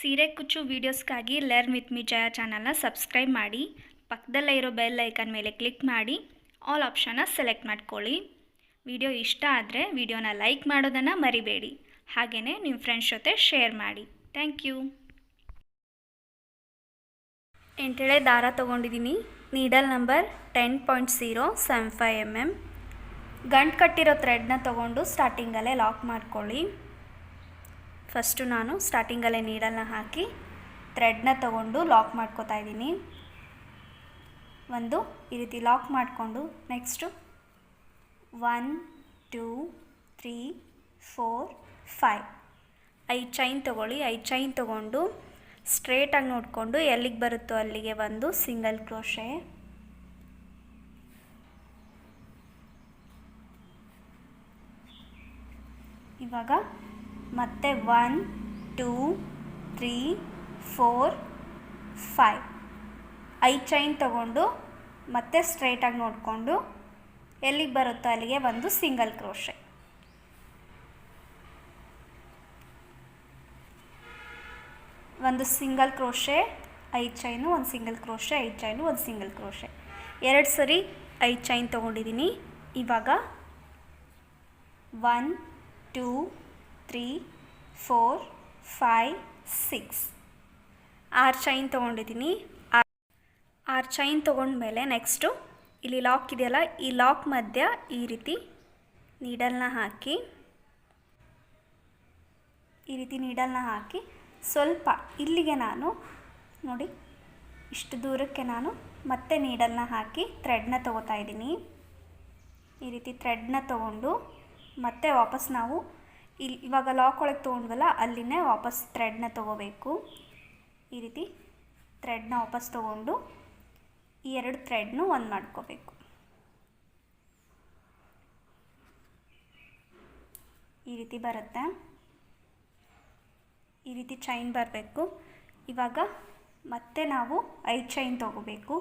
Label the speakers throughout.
Speaker 1: ಸೀರೆ ಕುಚ್ಚು ವೀಡಿಯೋಸ್ಗಾಗಿ learn with ಮಿ ಜಯ ಚಾನಲ್ನ ಸಬ್ಸ್ಕ್ರೈಬ್ ಮಾಡಿ, ಪಕ್ಕದಲ್ಲೇ ಇರೋ ಬೆಲ್ ಐಕನ್ ಮೇಲೆ ಕ್ಲಿಕ್ ಮಾಡಿ ಆಲ್ ಆಪ್ಷನ್ನ ಸೆಲೆಕ್ಟ್ ಮಾಡ್ಕೊಳ್ಳಿ. ವಿಡಿಯೋ ಇಷ್ಟ ಆದರೆ ವಿಡಿಯೋನ ಲೈಕ್ ಮಾಡೋದನ್ನು ಮರಿಬೇಡಿ. ಹಾಗೆಯೇ ನಿಮ್ಮ ಫ್ರೆಂಡ್ಸ್ ಜೊತೆ ಶೇರ್ ಮಾಡಿ. Thank you. ಎಂಟೆಳೆ ದಾರ ತೊಗೊಂಡಿದ್ದೀನಿ. Needle number 10.075 mm. ಗಂಟು ಕಟ್ಟಿರೋ ಥ್ರೆಡ್ನ ತೊಗೊಂಡು ಸ್ಟಾರ್ಟಿಂಗಲ್ಲೇ ಲಾಕ್ ಮಾಡ್ಕೊಳ್ಳಿ. ಫಸ್ಟು ನಾನು ಸ್ಟಾರ್ಟಿಂಗಲ್ಲೇ ನೀಡಲ್ನ ಹಾಕಿ ಥ್ರೆಡ್ನ ತೊಗೊಂಡು ಲಾಕ್ ಮಾಡ್ಕೋತಾ ಇದ್ದೀನಿ. ಒಂದು ಈ ರೀತಿ ಲಾಕ್ ಮಾಡಿಕೊಂಡು ನೆಕ್ಸ್ಟು 1 2 3 4 5 5 ಚೈನ್ ತೊಗೊಳ್ಳಿ. 5 ಚೈನ್ ತೊಗೊಂಡು ಸ್ಟ್ರೇಟಾಗಿ ನೋಡಿಕೊಂಡು ಎಲ್ಲಿಗೆ ಬರುತ್ತೋ ಅಲ್ಲಿಗೆ ಒಂದು ಸಿಂಗಲ್ ಕ್ರೋಶೆ. ಇವಾಗ ಮತ್ತೆ 1 2 3 4 5 5 ಚೈನ್ ತೊಗೊಂಡು ಮತ್ತೆ ಸ್ಟ್ರೇಟಾಗಿ ನೋಡಿಕೊಂಡು ಎಲ್ಲಿಗೆ ಬರುತ್ತೋ ಅಲ್ಲಿಗೆ ಒಂದು ಸಿಂಗಲ್ ಕ್ರೋಶೆ. ಒಂದು ಸಿಂಗಲ್ ಕ್ರೋಶೆ, 5 ಚೈನು, ಒಂದು ಸಿಂಗಲ್ ಕ್ರೋಶೆ, 5 ಚೈನು, ಒಂದು ಸಿಂಗಲ್ ಕ್ರೋಶೆ. 2 ಸರಿ 5 ಚೈನ್ ತೊಗೊಂಡಿದ್ದೀನಿ. ಇವಾಗ 1 2 3 4 5 6 6 ಚೈನ್ ತೊಗೊಂಡಿದ್ದೀನಿ. 6 ಚೈನ್ ತೊಗೊಂಡ್ಮೇಲೆ ನೆಕ್ಸ್ಟು ಇಲ್ಲಿ ಲಾಕ್ ಇದೆಯಲ್ಲ, ಈ ಲಾಕ್ ಮಧ್ಯ ಈ ರೀತಿ ನೀಡಲ್ನ ಹಾಕಿ ಸ್ವಲ್ಪ ಇಲ್ಲಿಗೆ ನಾನು ನೋಡಿ ಇಷ್ಟು ದೂರಕ್ಕೆ ನಾನು ಮತ್ತೆ ನೀಡಲ್ನ ಹಾಕಿ ಥ್ರೆಡ್ನ ತೊಗೋತಾ ಇದ್ದೀನಿ. ಈ ರೀತಿ ಥ್ರೆಡ್ನ ತೊಗೊಂಡು ಮತ್ತೆ ವಾಪಸ್ ನಾವು ಇವಾಗ ಲಾಕ್ ಒಳಗೆ ತೊಗೊಂಡ್ವಲ್ಲ ಅಲ್ಲಿನೇ ವಾಪಸ್ ಥ್ರೆಡ್ನ ತೊಗೋಬೇಕು. ಈ ರೀತಿ ಥ್ರೆಡ್ನ ವಾಪಸ್ ತೊಗೊಂಡು ಈ 2 ಥ್ರೆಡ್ನು ಒಂದು ಮಾಡ್ಕೋಬೇಕು. ಈ ರೀತಿ ಬರುತ್ತೆ. ಈ ರೀತಿ ಚೈನ್ ಬರಬೇಕು. ಇವಾಗ ಮತ್ತೆ ನಾವು 5 ಚೈನ್ ತೊಗೋಬೇಕು.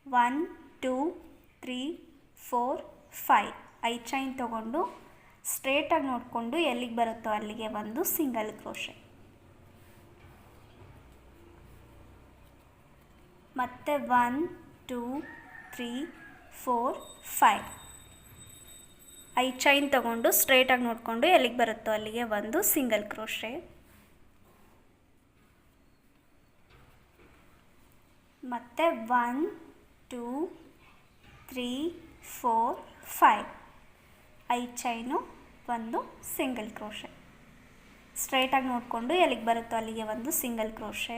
Speaker 1: 1 2 3 4 5 5 ಚೈನ್ ತೊಗೊಂಡು ಸ್ಟ್ರೇಟಾಗಿ ನೋಡಿಕೊಂಡು ಎಲ್ಲಿಗೆ ಬರುತ್ತೋ ಅಲ್ಲಿಗೆ ಒಂದು ಸಿಂಗಲ್ ಕ್ರೋಶೆ. ಮತ್ತೆ 1 2 3 4 5 5 ಚೈನ್ ತೊಗೊಂಡು ಸ್ಟ್ರೇಟಾಗಿ ನೋಡಿಕೊಂಡು ಎಲ್ಲಿಗೆ ಬರುತ್ತೋ ಅಲ್ಲಿಗೆ ಒಂದು ಸಿಂಗಲ್ ಕ್ರೋಶೆ. ಮತ್ತು 1 2 3 4 5 5 ಚೈನು, ಒಂದು ಸಿಂಗಲ್ ಕ್ರೋಶೆ. ಸ್ಟ್ರೈಟಾಗಿ ನೋಡಿಕೊಂಡು ಎಲ್ಲಿಗೆ ಬರುತ್ತೋ ಅಲ್ಲಿಗೆ ಒಂದು ಸಿಂಗಲ್ ಕ್ರೋಶೆ.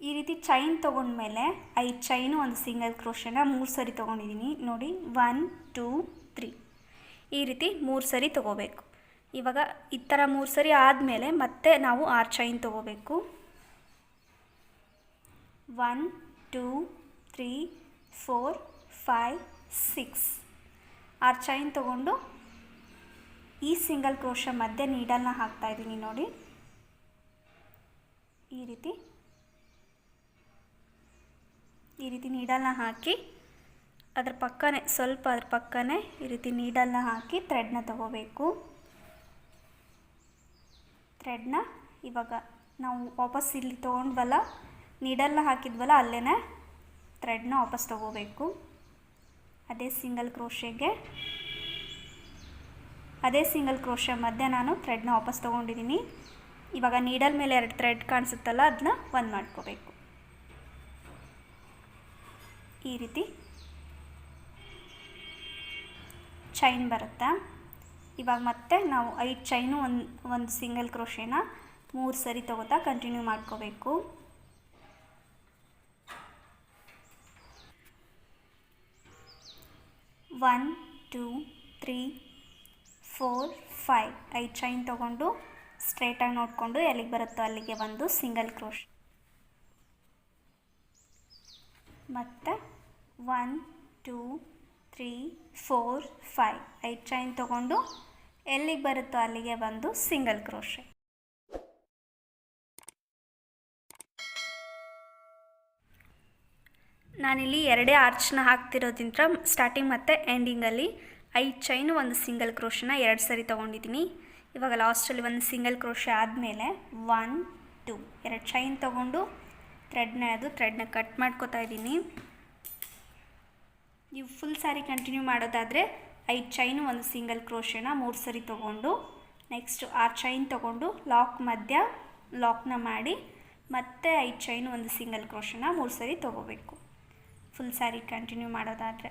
Speaker 1: ಈ ರೀತಿ ಚೈನ್ ತೊಗೊಂಡ್ಮೇಲೆ 5 ಚೈನು, ಒಂದು ಸಿಂಗಲ್ ಕ್ರೋಶೆನ 3 ಸರಿ ತೊಗೊಂಡಿದ್ದೀನಿ ನೋಡಿ. 1 2 3 ಈ ರೀತಿ 3 ಸರಿ ತೊಗೋಬೇಕು. ಇವಾಗ ಈ ಥರ 3 ಸರಿ ಆದಮೇಲೆ ಮತ್ತೆ ನಾವು 6 ಚೈನ್ ತೊಗೋಬೇಕು. 1 2 3 4 5 6 6 ಚೈನ್ ತೊಗೊಂಡು ಈ ಸಿಂಗಲ್ ಕ್ರೋಶೆ ಮಧ್ಯೆ ನೀಡಲ್ನ ಹಾಕ್ತಾಯಿದ್ದೀನಿ ನೋಡಿ. ಈ ರೀತಿ ನೀಡಲ್ನ ಹಾಕಿ ಅದ್ರ ಪಕ್ಕನೇ ಈ ರೀತಿ ನೀಡಲ್ನ ಹಾಕಿ ಥ್ರೆಡ್ನ ತೊಗೋಬೇಕು. ಥ್ರೆಡ್ನ ಇವಾಗ ನಾವು ವಾಪಸ್ ಇಲ್ಲಿ ತೊಗೊಂಡ್ವಲ್ಲ, ನೀಡಲ್ನ ಹಾಕಿದ್ವಲ್ಲ ಅಲ್ಲೇ ಥ್ರೆಡ್ನ ವಾಪಸ್ ತೊಗೋಬೇಕು. ಅದೇ ಸಿಂಗಲ್ ಕ್ರೋಶೆ ಮಧ್ಯೆ ನಾನು ಥ್ರೆಡ್ನ ವಾಪಸ್ ತೊಗೊಂಡಿದ್ದೀನಿ. ಇವಾಗ ನೀಡಲ್ ಮೇಲೆ 2 ಥ್ರೆಡ್ ಕಾಣಿಸುತ್ತಲ್ಲ, ಅದನ್ನ ಒಂದು ಮಾಡ್ಕೋಬೇಕು. ಈ ರೀತಿ ಚೈನ್ ಬರುತ್ತೆ. ಇವಾಗ ಮತ್ತೆ ನಾವು 5 ಚೈನು, ಒಂದು ಸಿಂಗಲ್ ಕ್ರೋಶೆನ 3 ಸರಿ ತೊಗೋತಾ ಕಂಟಿನ್ಯೂ ಮಾಡ್ಕೋಬೇಕು. 1 2 3 4 5 5 ಚೈನ್ ತೊಗೊಂಡು ಸ್ಟ್ರೇಟಾಗಿ ನೋಡಿಕೊಂಡು ಎಲ್ಲಿಗೆ ಬರುತ್ತೋ ಅಲ್ಲಿಗೆ ಒಂದು ಸಿಂಗಲ್ ಕ್ರೋಶೆ. ಮತ್ತು 1 2 3 4 5 5 ಚೈನ್ ತೊಗೊಂಡು ಎಲ್ಲಿಗೆ ಬರುತ್ತೋ ಅಲ್ಲಿಗೆ ಒಂದು ಸಿಂಗಲ್ ಕ್ರೋಶೆ. ನಾನಿಲ್ಲಿ 2 ಆರ್ಚ್ನ ಹಾಕ್ತಿರೋದ್ರಿಂದ ಸ್ಟಾರ್ಟಿಂಗ್ ಮತ್ತು ಎಂಡಿಂಗಲ್ಲಿ 5 ಚೈನು, ಒಂದು ಸಿಂಗಲ್ ಕ್ರೋಶನ 2 ಸರಿ ತೊಗೊಂಡಿದ್ದೀನಿ. ಇವಾಗ ಲಾಸ್ಟಲ್ಲಿ ಒಂದು ಸಿಂಗಲ್ ಕ್ರೋಶೆ ಆದಮೇಲೆ 1 2 ಎರಡು ಚೈನ್ ತೊಗೊಂಡು ಥ್ರೆಡ್ನ ಕಟ್ ಮಾಡ್ಕೋತಾ ಇದ್ದೀನಿ. ನೀವು ಫುಲ್ ಸ್ಯಾರಿ ಕಂಟಿನ್ಯೂ ಮಾಡೋದಾದರೆ 5 ಚೈನು ಒಂದು ಸಿಂಗಲ್ ಕ್ರೋಶೆನ 3 ಸರಿ ತೊಗೊಂಡು ನೆಕ್ಸ್ಟು 6 ಚೈನ್ ತೊಗೊಂಡು ಲಾಕ್ನ ಮಾಡಿ ಮತ್ತೆ 5 ಚೈನು ಒಂದು ಸಿಂಗಲ್ ಕ್ರೋಶೆನ 3 ಸರಿ ತೊಗೋಬೇಕು. ಫುಲ್ ಸ್ಯಾರಿ ಕಂಟಿನ್ಯೂ ಮಾಡೋದಾದರೆ,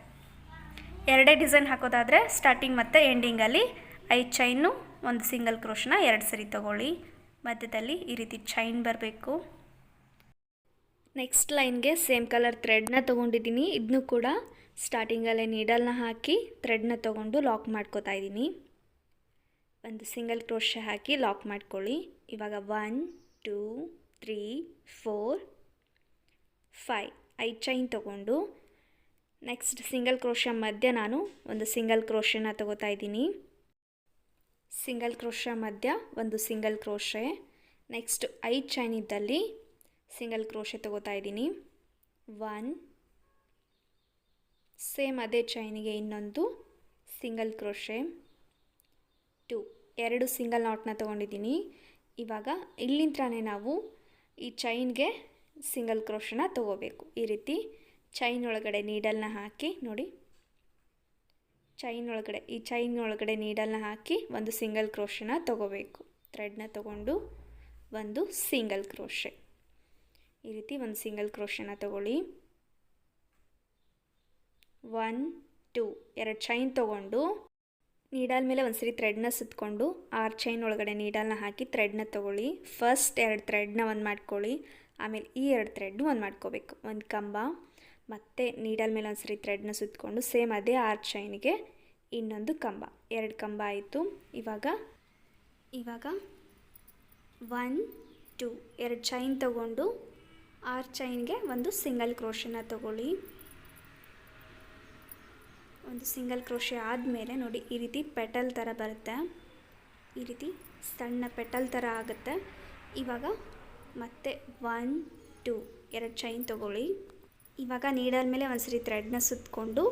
Speaker 1: ಎರಡೇ ಡಿಸೈನ್ ಹಾಕೋದಾದರೆ ಸ್ಟಾರ್ಟಿಂಗ್ ಮತ್ತು ಎಂಡಿಂಗಲ್ಲಿ 5 ಚೈನು ಒಂದು ಸಿಂಗಲ್ ಕ್ರೋಶನ 2 ಸರಿ ತೊಗೊಳ್ಳಿ. ಮಧ್ಯದಲ್ಲಿ ಈ ರೀತಿ ಚೈನ್ ಬರಬೇಕು. ನೆಕ್ಸ್ಟ್ ಲೈನ್ಗೆ ಸೇಮ್ ಕಲರ್ ಥ್ರೆಡ್ನ ತೊಗೊಂಡಿದ್ದೀನಿ. ಇದನ್ನು ಕೂಡ ಸ್ಟಾರ್ಟಿಂಗಲ್ಲೇ ನೀಡಲ್ನ ಹಾಕಿ ಥ್ರೆಡ್ನ ತೊಗೊಂಡು ಲಾಕ್ ಮಾಡ್ಕೋತಾ ಇದ್ದೀನಿ. ಒಂದು ಸಿಂಗಲ್ ಕ್ರೋಶೆ ಹಾಕಿ ಲಾಕ್ ಮಾಡ್ಕೊಳ್ಳಿ. ಇವಾಗ 1 2 3 4 5 5 ಚೈನ್ ತೊಗೊಂಡು ನೆಕ್ಸ್ಟ್ ಸಿಂಗಲ್ ಕ್ರೋಶೆ ಮಧ್ಯ ನಾನು ಒಂದು ಸಿಂಗಲ್ ಕ್ರೋಶೆನ ತೊಗೋತಾ ಇದ್ದೀನಿ. ಸಿಂಗಲ್ ಕ್ರೋಶೆ ಮಧ್ಯ ಒಂದು ಸಿಂಗಲ್ ಕ್ರೋಶೆ, ನೆಕ್ಸ್ಟ್ 5 ಚೈನ್ ಇದ್ದಲ್ಲಿ ಸಿಂಗಲ್ ಕ್ರೋಶೆ ತೊಗೋತಾ ಇದ್ದೀನಿ. 1 ಸೇಮ್ ಅದೇ ಚೈನಿಗೆ ಇನ್ನೊಂದು ಸಿಂಗಲ್ ಕ್ರೋಶೆ, 2 ಎರಡು ಸಿಂಗಲ್ ನಾಟ್ನ ತೊಗೊಂಡಿದ್ದೀನಿ. ಇವಾಗ ಇಲ್ಲಿಂದನೇ ನಾವು ಈ ಚೈನ್ಗೆ ಸಿಂಗಲ್ ಕ್ರೋಶನ ತೊಗೋಬೇಕು. ಈ ರೀತಿ ಚೈನ್ ಒಳಗಡೆ ನೀಡಲ್ನ ಹಾಕಿ ನೋಡಿ, ಈ ಚೈನ್ ಒಳಗಡೆ ನೀಡಲ್ನ ಹಾಕಿ ಒಂದು ಸಿಂಗಲ್ ಕ್ರೋಶನ ತೊಗೋಬೇಕು. ಥ್ರೆಡ್ನ ತೊಗೊಂಡು ಒಂದು ಸಿಂಗಲ್ ಕ್ರೋಶೆ, ಈ ರೀತಿ ಒಂದು ಸಿಂಗಲ್ ಕ್ರೋಶನ ತೊಗೊಳ್ಳಿ. 1 2 ಎರಡು ಚೈನ್ ತೊಗೊಂಡು ನೀಡಲ್ ಮೇಲೆ ಒಂದು ಸರಿ ಥ್ರೆಡ್ನ ಸುತ್ತಕೊಂಡು 6 ಚೈನ್ ಒಳಗಡೆ ನೀಡಲ್ನ ಹಾಕಿ ಥ್ರೆಡ್ನ ತೊಗೊಳ್ಳಿ. ಫಸ್ಟ್ 2 ಥ್ರೆಡ್ನ ಒಂದು ಮಾಡ್ಕೊಳ್ಳಿ, ಆಮೇಲೆ ಈ 2 ಥ್ರೆಡ್ನು ಒಂದು ಮಾಡ್ಕೋಬೇಕು. ಒಂದು ಕಂಬ ಮತ್ತು ನೀಡಲ್ ಮೇಲೆ ಒಂದು ಸರಿ ಥ್ರೆಡ್ನ ಸುತ್ತಕೊಂಡು ಸೇಮ್ ಅದೇ 6 ಚೈನಿಗೆ ಇನ್ನೊಂದು ಕಂಬ, 2 ಕಂಬ ಆಯಿತು. ಇವಾಗ 1 2 ಎರಡು ಚೈನ್ ತೊಗೊಂಡು 6 ಚೈನ್ಗೆ ಒಂದು ಸಿಂಗಲ್ ಕ್ರೋಶನ ತೊಗೊಳ್ಳಿ. ಒಂದು ಸಿಂಗಲ್ ಕ್ರೋಶೆ ಆದಮೇಲೆ ನೋಡಿ ಈ ರೀತಿ ಪೆಟಲ್ ಥರ ಬರುತ್ತೆ, ಈ ರೀತಿ ಸಣ್ಣ ಪೆಟಲ್ ಥರ ಆಗುತ್ತೆ. ಇವಾಗ ಮತ್ತೆ 1 2 ಎರಡು ಚೈನ್ ತೊಗೊಳ್ಳಿ. ಇವಾಗ ನೀಡಲ್ ಮೇಲೆ ಒಂದು ಸರಿ ಥ್ರೆಡ್ನ ಸುತ್ತಕೊಂಡು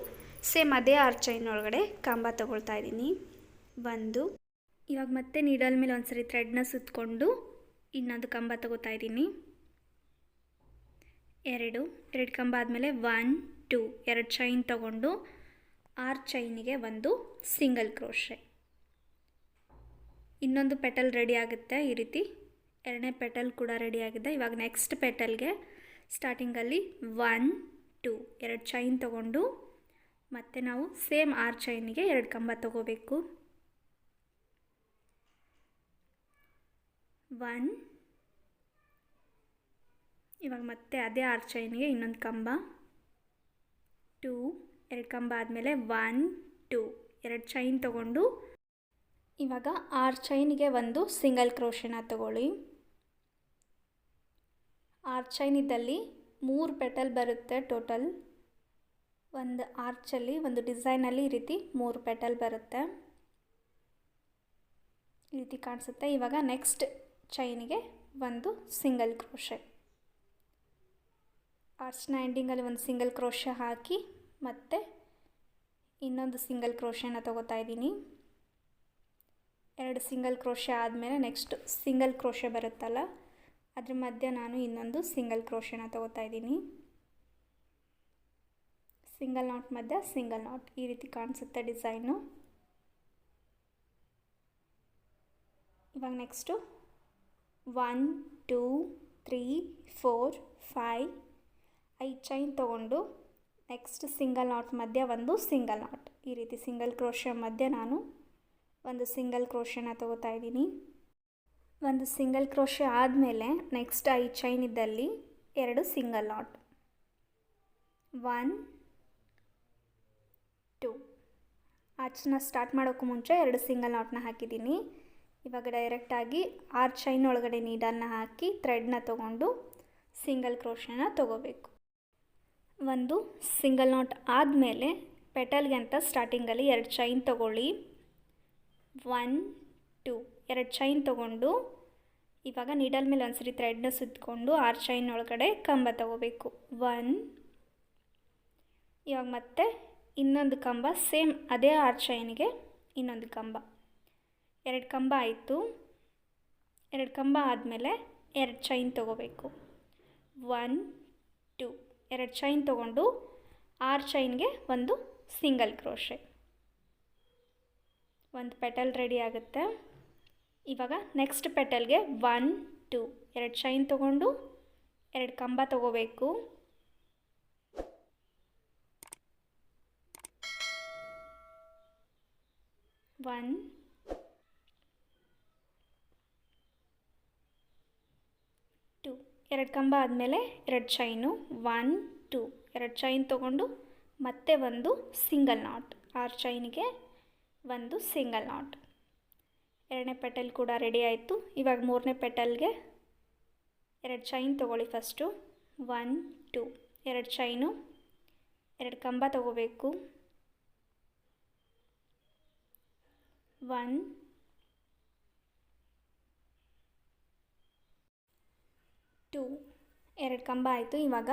Speaker 1: ಸೇಮ್ ಅದೇ 6 ಚೈನ್ ಒಳಗಡೆ ಕಂಬ ತೊಗೊಳ್ತಾ ಇದ್ದೀನಿ. 1 ಇವಾಗ ಮತ್ತೆ ನೀಡಲ್ ಮೇಲೆ ಒಂದು ಸರಿ ಥ್ರೆಡ್ನ ಸುತ್ತಕೊಂಡು ಇನ್ನೊಂದು ಕಂಬ ತೊಗೋತಾ ಇದ್ದೀನಿ. 2 ಕಂಬ ಆದಮೇಲೆ 1 2 ಎರಡು ಚೈನ್ ತೊಗೊಂಡು 6 ಚೈನಿಗೆ ಒಂದು ಸಿಂಗಲ್ ಕ್ರೋಶೆ, ಇನ್ನೊಂದು ಪೆಟಲ್ ರೆಡಿ ಆಗುತ್ತೆ. ಈ ರೀತಿ ಎರಡನೇ ಪೆಟಲ್ ಕೂಡ ರೆಡಿ ಆಗಿದೆ. ಇವಾಗ ನೆಕ್ಸ್ಟ್ ಪೆಟಲ್ಗೆ ಸ್ಟಾರ್ಟಿಂಗಲ್ಲಿ 1 2 ಎರಡು ಚೈನ್ ತೊಗೊಂಡು ಮತ್ತು ನಾವು ಸೇಮ್ 6 ಚೈನಿಗೆ 2 ಕಂಬ ತೊಗೋಬೇಕು. 1 ಇವಾಗ ಮತ್ತೆ ಅದೇ 6 ಚೈನಿಗೆ ಇನ್ನೊಂದು ಕಂಬ, 2 ಎರಡು ಕಂಬ ಆದಮೇಲೆ 1 2 ಎರಡು ಚೈನ್ ತೊಗೊಂಡು ಇವಾಗ 6 ಚೈನಿಗೆ ಒಂದು ಸಿಂಗಲ್ ಕ್ರೋಶೆನ ತೊಗೊಳ್ಳಿ. 6 ಚೈನ್ ಇದ್ದಲ್ಲಿ 3 ಪೆಟಲ್ ಬರುತ್ತೆ ಟೋಟಲ್. ಒಂದು ಆರ್ಚಲ್ಲಿ ಒಂದು ಡಿಸೈನಲ್ಲಿ ಈ ರೀತಿ 3 ಪೆಟಲ್ ಬರುತ್ತೆ, ಈ ರೀತಿ ಕಾಣಿಸುತ್ತೆ. ಇವಾಗ ನೆಕ್ಸ್ಟ್ ಚೈನಿಗೆ ಒಂದು ಸಿಂಗಲ್ ಕ್ರೋಶೆ, ಆರ್ಚ್ನ ಎಂಡಿಂಗಲ್ಲಿ ಒಂದು ಸಿಂಗಲ್ ಕ್ರೋಶೆ ಹಾಕಿ ಮತ್ತು ಇನ್ನೊಂದು ಸಿಂಗಲ್ ಕ್ರೋಶೆನ ತೊಗೋತಾ ಇದ್ದೀನಿ. 2 ಸಿಂಗಲ್ ಕ್ರೋಶೆ ಆದಮೇಲೆ ನೆಕ್ಸ್ಟ್ ಸಿಂಗಲ್ ಕ್ರೋಶೆ ಬರುತ್ತಲ್ಲ ಅದ್ರ ಮಧ್ಯೆ ನಾನು ಇನ್ನೊಂದು ಸಿಂಗಲ್ ಕ್ರೋಶೆನ ತೊಗೋತಾ ಇದ್ದೀನಿ. ಸಿಂಗಲ್ ನಾಟ್ ಮಧ್ಯ ಸಿಂಗಲ್ ನಾಟ್, ಈ ರೀತಿ ಕಾಣಿಸುತ್ತೆ ಡಿಸೈನು. ಇವಾಗ ನೆಕ್ಸ್ಟು 1 2 3 4 5 5 ಚೈನ್ ತೊಗೊಂಡು ನೆಕ್ಸ್ಟ್ ಸಿಂಗಲ್ ನಾಟ್ ಮಧ್ಯ ಒಂದು ಸಿಂಗಲ್ ನಾಟ್, ಈ ರೀತಿ ಸಿಂಗಲ್ ಕ್ರೋಶೆ ಮಧ್ಯೆ ನಾನು ಒಂದು ಸಿಂಗಲ್ ಕ್ರೋಶೆನ ತೊಗೋತಾ ಇದ್ದೀನಿ. ಒಂದು ಸಿಂಗಲ್ ಕ್ರೋಶೆ ಆದಮೇಲೆ ನೆಕ್ಸ್ಟ್ 5 ಚೈನ್ ಇದ್ದಲ್ಲಿ 2 ಸಿಂಗಲ್ ನಾಟ್, 1 2 ಆರ್ಚನ್ನ ಸ್ಟಾರ್ಟ್ ಮಾಡೋಕ್ಕೂ ಮುಂಚೆ 2 ಸಿಂಗಲ್ ನಾಟ್ನ ಹಾಕಿದ್ದೀನಿ. ಇವಾಗ ಡೈರೆಕ್ಟಾಗಿ 6 ಚೈನ್ ಒಳಗಡೆ ನೀಡಲ್ನ ಹಾಕಿ ಥ್ರೆಡ್ನ ತೊಗೊಂಡು ಸಿಂಗಲ್ ಕ್ರೋಶೆನ ತೊಗೋಬೇಕು. ಒಂದು ಸಿಂಗಲ್ ನಾಟ್ ಆದಮೇಲೆ ಪೆಟಲ್ಗೆ ಅಂತ ಸ್ಟಾರ್ಟಿಂಗಲ್ಲಿ 2 ಚೈನ್ ತೊಗೊಳ್ಳಿ. 1 2 2 ಚೈನ್ ತೊಗೊಂಡು ಇವಾಗ ನೀಡಲ್ ಮೇಲೆ ಒಂದು ಸರಿ ಥ್ರೆಡ್ನ ಸುತ್ತಕೊಂಡು 6 ಚೈನ್ ಒಳಗಡೆ ಕಂಬ ತೊಗೋಬೇಕು. 1 ಇವಾಗ ಮತ್ತೆ ಇನ್ನೊಂದು ಕಂಬ ಸೇಮ್ ಅದೇ 6 ಚೈನಿಗೆ ಇನ್ನೊಂದು ಕಂಬ, 2 ಕಂಬ ಆಯಿತು. 2 ಕಂಬ ಆದಮೇಲೆ 2 ಚೈನ್ ತೊಗೋಬೇಕು. 1 2 2 ಚೈನ್ ತೊಗೊಂಡು 6 ಚೈನ್ಗೆ ಒಂದು ಸಿಂಗಲ್ ಕ್ರೋಶೆ. ಒಂದು ಪೆಟಲ್ ರೆಡಿ ಆಗುತ್ತೆ. ಇವಾಗ ನೆಕ್ಸ್ಟ್ ಪೆಟಲ್ಗೆ 1 2 2 ಚೈನ್ ತೊಗೊಂಡು 2 ಕಂಬ ತೊಗೋಬೇಕು. 1 2 2 ಕಂಬ ಆದಮೇಲೆ 2 ಚೈನು. 1 2 2 ಚೈನ್ ತೊಗೊಂಡು ಮತ್ತೆ ಒಂದು ಸಿಂಗಲ್ ನಾಟ್. 6 ಚೈನಿಗೆ ಒಂದು ಸಿಂಗಲ್ ನಾಟ್. 2ನೇ ಪೆಟಲ್ ಕೂಡ ರೆಡಿ ಆಯಿತು. ಇವಾಗ 3ನೇ ಪೆಟಲ್ಗೆ 2 ಚೈನ್ ತೊಗೊಳ್ಳಿ. ಫಸ್ಟು 1 2 2 ಚೈನು, 2 ಕಂಬ ತೊಗೋಬೇಕು. 1 2 2 ಕಂಬ ಆಯಿತು. ಇವಾಗ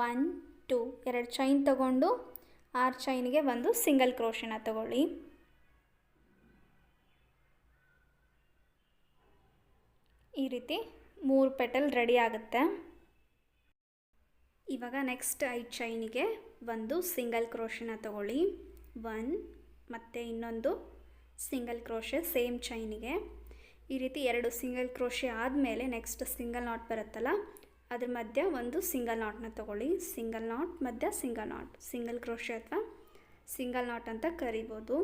Speaker 1: 1 2 2 ಚೈನ್ ತೊಗೊಂಡು 6 ಚೈನಿಗೆ ಒಂದು ಸಿಂಗಲ್ ಕ್ರೋಶೆನ ತಗೊಳ್ಳಿ. ಈ ರೀತಿ 3 ಪೆಟಲ್ ರೆಡಿ ಆಗುತ್ತೆ. ಇವಾಗ ನೆಕ್ಸ್ಟ್ 5 ಚೈನಿಗೆ ಒಂದು ಸಿಂಗಲ್ ಕ್ರೋಶೆನ ತಗೊಳ್ಳಿ. 1 ಮತ್ತು ಇನ್ನೊಂದು ಸಿಂಗಲ್ ಕ್ರೋಶೆ ಸೇಮ್ ಚೈನಿಗೆ. ಈ ರೀತಿ 2 ಸಿಂಗಲ್ ಕ್ರೋಶೆ ಆದಮೇಲೆ ನೆಕ್ಸ್ಟ್ ಸಿಂಗಲ್ ನಾಟ್ ಬರುತ್ತಲ್ಲ, ಅದ್ರ ಮಧ್ಯ ಒಂದು ಸಿಂಗಲ್ ನಾಟ್ನ ತೊಗೊಳ್ಳಿ. ಸಿಂಗಲ್ ನಾಟ್ ಮಧ್ಯ ಸಿಂಗಲ್ ನಾಟ್, ಸಿಂಗಲ್ ಕ್ರೋಶೆ ಅಥವಾ ಸಿಂಗಲ್ ನಾಟ್ ಅಂತ ಕರಿಬೋದು.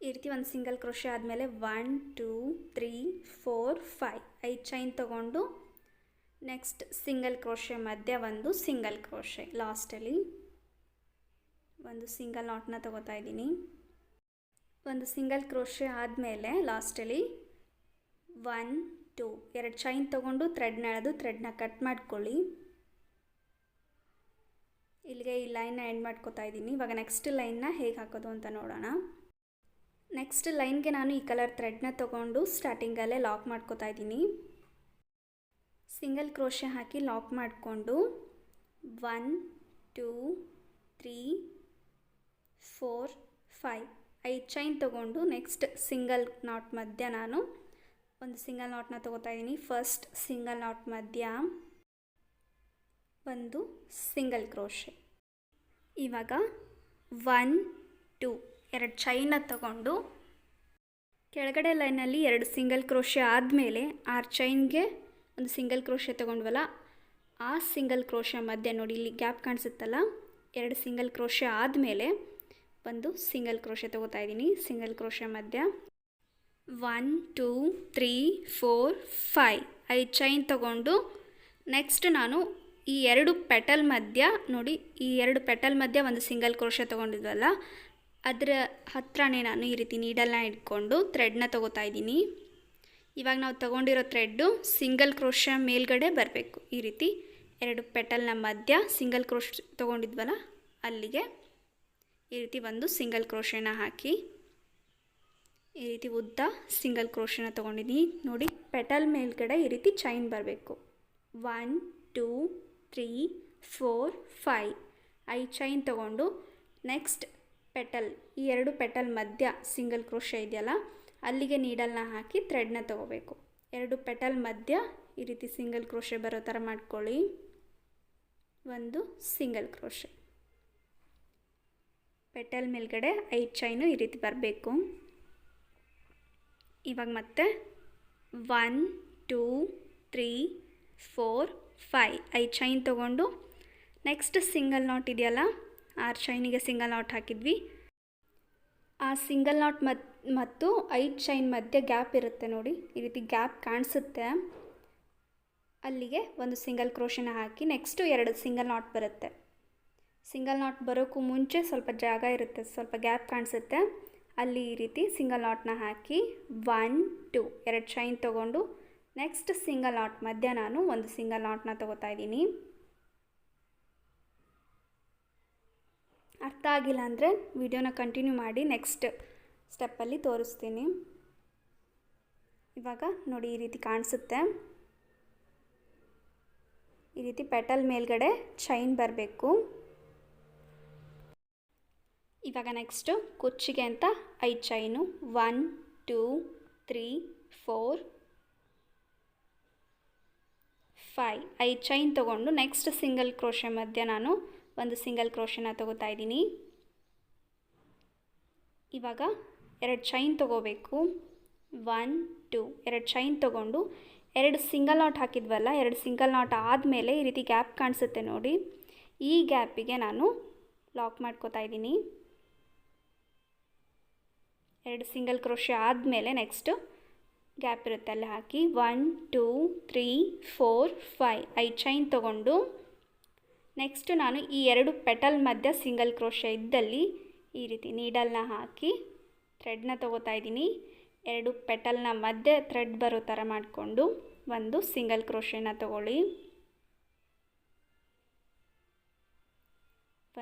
Speaker 1: ಈ ರೀತಿ ಒಂದು ಸಿಂಗಲ್ ಕ್ರೋಶೆ ಆದಮೇಲೆ 1 2 3 4 5 5 ಚೈನ್ ತೊಗೊಂಡು ನೆಕ್ಸ್ಟ್ ಸಿಂಗಲ್ ಕ್ರೋಶೆ ಮಧ್ಯ ಒಂದು ಸಿಂಗಲ್ ಕ್ರೋಶೆ. ಲಾಸ್ಟಲ್ಲಿ ಒಂದು ಸಿಂಗಲ್ ನಾಟ್ನ ತೊಗೋತಾ ಇದ್ದೀನಿ. ಒಂದು ಸಿಂಗಲ್ ಕ್ರೋಶೆ ಆದಮೇಲೆ ಲಾಸ್ಟಲ್ಲಿ 1 2 2 ಚೈನ್ ತೊಗೊಂಡು ಥ್ರೆಡ್ನ ಎಳೆದು ಥ್ರೆಡ್ನ ಕಟ್ ಮಾಡ್ಕೊಳ್ಳಿ. ಇಲ್ಲಿಗೆ ಈ ಲೈನ್ನ ಎಂಡ್ ಮಾಡ್ಕೋತಾ ಇದ್ದೀನಿ. ಇವಾಗ ನೆಕ್ಸ್ಟ್ ಲೈನ್ನ ಹೇಗೆ ಹಾಕೋದು ಅಂತ ನೋಡೋಣ. ನೆಕ್ಸ್ಟ್ ಲೈನ್ಗೆ ನಾನು ಈ ಕಲರ್ ಥ್ರೆಡ್ನ ತೊಗೊಂಡು ಸ್ಟಾರ್ಟಿಂಗಲ್ಲೇ ಲಾಕ್ ಮಾಡ್ಕೋತಾ ಇದ್ದೀನಿ. ಸಿಂಗಲ್ ಕ್ರೋಶೆ ಹಾಕಿ ಲಾಕ್ ಮಾಡಿಕೊಂಡು 1 2 3 4 5 5 ಚೈನ್ ತೊಗೊಂಡು ನೆಕ್ಸ್ಟ್ ಸಿಂಗಲ್ ನಾಟ್ ಮಧ್ಯ ನಾನು ಒಂದು ಸಿಂಗಲ್ ನಾಟ್ನ ತೊಗೋತಾ ಇದ್ದೀನಿ. ಫಸ್ಟ್ ಸಿಂಗಲ್ ನಾಟ್ ಮಧ್ಯ ಒಂದು ಸಿಂಗಲ್ ಕ್ರೋಶೆ. ಇವಾಗ 1 2 2 ಚೈನ ತಗೊಂಡು ಕೆಳಗಡೆ ಲೈನಲ್ಲಿ 2 ಸಿಂಗಲ್ ಕ್ರೋಶೆ ಆದಮೇಲೆ 6 ಚೈನ್ಗೆ ಒಂದು ಸಿಂಗಲ್ ಕ್ರೋಶೆ ತೊಗೊಂಡ್ವಲ್ಲ, ಆ ಸಿಂಗಲ್ ಕ್ರೋಶೆ ಮಧ್ಯೆ ನೋಡಿ ಇಲ್ಲಿ ಗ್ಯಾಪ್ ಕಾಣಿಸುತ್ತಲ್ಲ, 2 ಸಿಂಗಲ್ ಕ್ರೋಶೆ ಆದಮೇಲೆ ಒಂದು ಸಿಂಗಲ್ ಕ್ರೋಶೆ ತೊಗೋತಾ ಇದ್ದೀನಿ. ಸಿಂಗಲ್ ಕ್ರೋಶೆ ಮಧ್ಯ 1 2 3 4 5 5 ಚೈನ್ ತೊಗೊಂಡು ನೆಕ್ಸ್ಟ್ ನಾನು ಈ 2 ಪೆಟಲ್ ಮಧ್ಯ ನೋಡಿ, ಈ 2 ಪೆಟಲ್ ಮಧ್ಯ ಒಂದು ಸಿಂಗಲ್ ಕ್ರೋಶೆ ತೊಗೊಂಡಿದ್ವಲ್ಲ, ಅದರ ಹತ್ರನೇ ನಾನು ಈ ರೀತಿ ನೀಡಲ್ನ ಇಟ್ಕೊಂಡು ಥ್ರೆಡ್ನ ತೊಗೋತಾ ಇದ್ದೀನಿ. ಇವಾಗ ನಾವು ತೊಗೊಂಡಿರೋ ಥ್ರೆಡ್ಡು ಸಿಂಗಲ್ ಕ್ರೋಶೆ ಮೇಲ್ಗಡೆ ಬರಬೇಕು. ಈ ರೀತಿ 2 ಪೆಟಲ್ನ ಮಧ್ಯ ಸಿಂಗಲ್ ಕ್ರೋಶ್ ತೊಗೊಂಡಿದ್ವಲ್ಲ, ಅಲ್ಲಿಗೆ ಈ ರೀತಿ ಒಂದು ಸಿಂಗಲ್ ಕ್ರೋಶೆನ ಹಾಕಿ ಈ ರೀತಿ ಉದ್ದ ಸಿಂಗಲ್ ಕ್ರೋಶೆನ ತೊಗೊಂಡಿದ್ದೀನಿ. ನೋಡಿ, ಪೆಟಲ್ ಮೇಲ್ಗಡೆ ಈ ರೀತಿ ಚೈನ್ ಬರಬೇಕು. 1 2 3 4 5 5 ಚೈನ್ ತೊಗೊಂಡು ನೆಕ್ಸ್ಟ್ ಪೆಟಲ್, ಈ 2 ಪೆಟಲ್ ಮಧ್ಯ ಸಿಂಗಲ್ ಕ್ರೋಶೆ ಇದೆಯಲ್ಲ, ಅಲ್ಲಿಗೆ ನೀಡಲ್ನ ಹಾಕಿ ಥ್ರೆಡ್ನ ತೊಗೋಬೇಕು. 2 ಪೆಟಲ್ ಮಧ್ಯ ಈ ರೀತಿ ಸಿಂಗಲ್ ಕ್ರೋಶೆ ಬರೋ ಥರ ಮಾಡ್ಕೊಳ್ಳಿ. ಒಂದು ಸಿಂಗಲ್ ಕ್ರೋಶೆ, ಪೆಟಲ್ ಮೇಲ್ಗಡೆ 5 ಚೈನು ಈ ರೀತಿ ಬರಬೇಕು. ಇವಾಗ ಮತ್ತೆ 1 2 3 4 5 5 ಚೈನ್ ತೊಗೊಂಡು ನೆಕ್ಸ್ಟ್ ಸಿಂಗಲ್ ನಾಟ್ ಇದೆಯಲ್ಲ, 6 ಚೈನಿಗೆ ಸಿಂಗಲ್ ನಾಟ್ ಹಾಕಿದ್ವಿ. ಆ ಸಿಂಗಲ್ ನಾಟ್ ಮತ್ತು 5 ಚೈನ್ ಮಧ್ಯೆ ಗ್ಯಾಪ್ ಇರುತ್ತೆ ನೋಡಿ, ಈ ರೀತಿ ಗ್ಯಾಪ್ ಕಾಣಿಸುತ್ತೆ, ಅಲ್ಲಿಗೆ ಒಂದು single ಕ್ರೋಶೆನ hockey next 2 single not ಬರುತ್ತೆ. ಸಿಂಗಲ್ ನಾಟ್ ಬರೋಕ್ಕೂ ಮುಂಚೆ ಸ್ವಲ್ಪ ಜಾಗ ಇರುತ್ತೆ, ಸ್ವಲ್ಪ ಗ್ಯಾಪ್ ಕಾಣಿಸುತ್ತೆ, ಅಲ್ಲಿ ಈ ರೀತಿ ಸಿಂಗಲ್ ನಾಟ್ನ ಹಾಕಿ 1 2 2 ಚೈನ್ ತೊಗೊಂಡು ನೆಕ್ಸ್ಟ್ ಸಿಂಗಲ್ ನಾಟ್ ಮಧ್ಯ ನಾನು ಒಂದು ಸಿಂಗಲ್ ನಾಟ್ನ ತೊಗೋತಾ ಇದ್ದೀನಿ. ಅರ್ಥ ಆಗಿಲ್ಲ ಅಂದರೆ ವಿಡಿಯೋನ ಕಂಟಿನ್ಯೂ ಮಾಡಿ, ನೆಕ್ಸ್ಟ್ ಸ್ಟೆಪ್ಪಲ್ಲಿ ತೋರಿಸ್ತೀನಿ. ಇವಾಗ ನೋಡಿ ಈ ರೀತಿ ಕಾಣಿಸುತ್ತೆ, ಈ ರೀತಿ ಪೆಟಲ್ ಮೇಲ್ಗಡೆ ಚೈನ್ ಬರಬೇಕು. ಇವಾಗ ನೆಕ್ಸ್ಟು ಕುಚ್ಚಿಗೆ ಅಂತ 5 ಚೈನು 1 2 3 4 5 5 ಚೈನ್ ತೊಗೊಂಡು ನೆಕ್ಸ್ಟ್ ಸಿಂಗಲ್ ಕ್ರೋಶೆ ಮಧ್ಯೆ ನಾನು ಒಂದು ಸಿಂಗಲ್ ಕ್ರೋಶೆನ ತೊಗೋತಾ ಇದ್ದೀನಿ. ಇವಾಗ 2 ಚೈನ್ ತೊಗೋಬೇಕು. 1 2 2 ಚೈನ್ ತೊಗೊಂಡು 2 ಸಿಂಗಲ್ ನಾಟ್ ಹಾಕಿದ್ವಲ್ಲ, 2 ಸಿಂಗಲ್ ನಾಟ್ ಆದಮೇಲೆ ಈ ರೀತಿ ಗ್ಯಾಪ್ ಕಾಣಿಸುತ್ತೆ ನೋಡಿ, ಈ ಗ್ಯಾಪಿಗೆ ನಾನು ಲಾಕ್ ಮಾಡ್ಕೋತಾ ಇದ್ದೀನಿ. 2 ಸಿಂಗಲ್ ಕ್ರೋಶೆ ಆದಮೇಲೆ ನೆಕ್ಸ್ಟು ಗ್ಯಾಪ್ ಇರುತ್ತೆ ಅಲ್ಲಿ ಹಾಕಿ 1 2 3 4 5 5 ಚೈನ್ ತೊಗೊಂಡು ನೆಕ್ಸ್ಟ್ ನಾನು ಈ 2 ಪೆಟಲ್ ಮಧ್ಯೆ ಸಿಂಗಲ್ ಕ್ರೋಶೆ ಇದ್ದಲ್ಲಿ ಈ ರೀತಿ ನೀಡಲ್ನ ಹಾಕಿ ಥ್ರೆಡ್ನ ತೊಗೋತಾ ಇದ್ದೀನಿ. 2 ಪೆಟಲ್ನ ಮಧ್ಯೆ ಥ್ರೆಡ್ ಬರೋ ಥರ ಮಾಡಿಕೊಂಡು ಒಂದು ಸಿಂಗಲ್ ಕ್ರೋಶೆನ ತೊಗೊಳ್ಳಿ,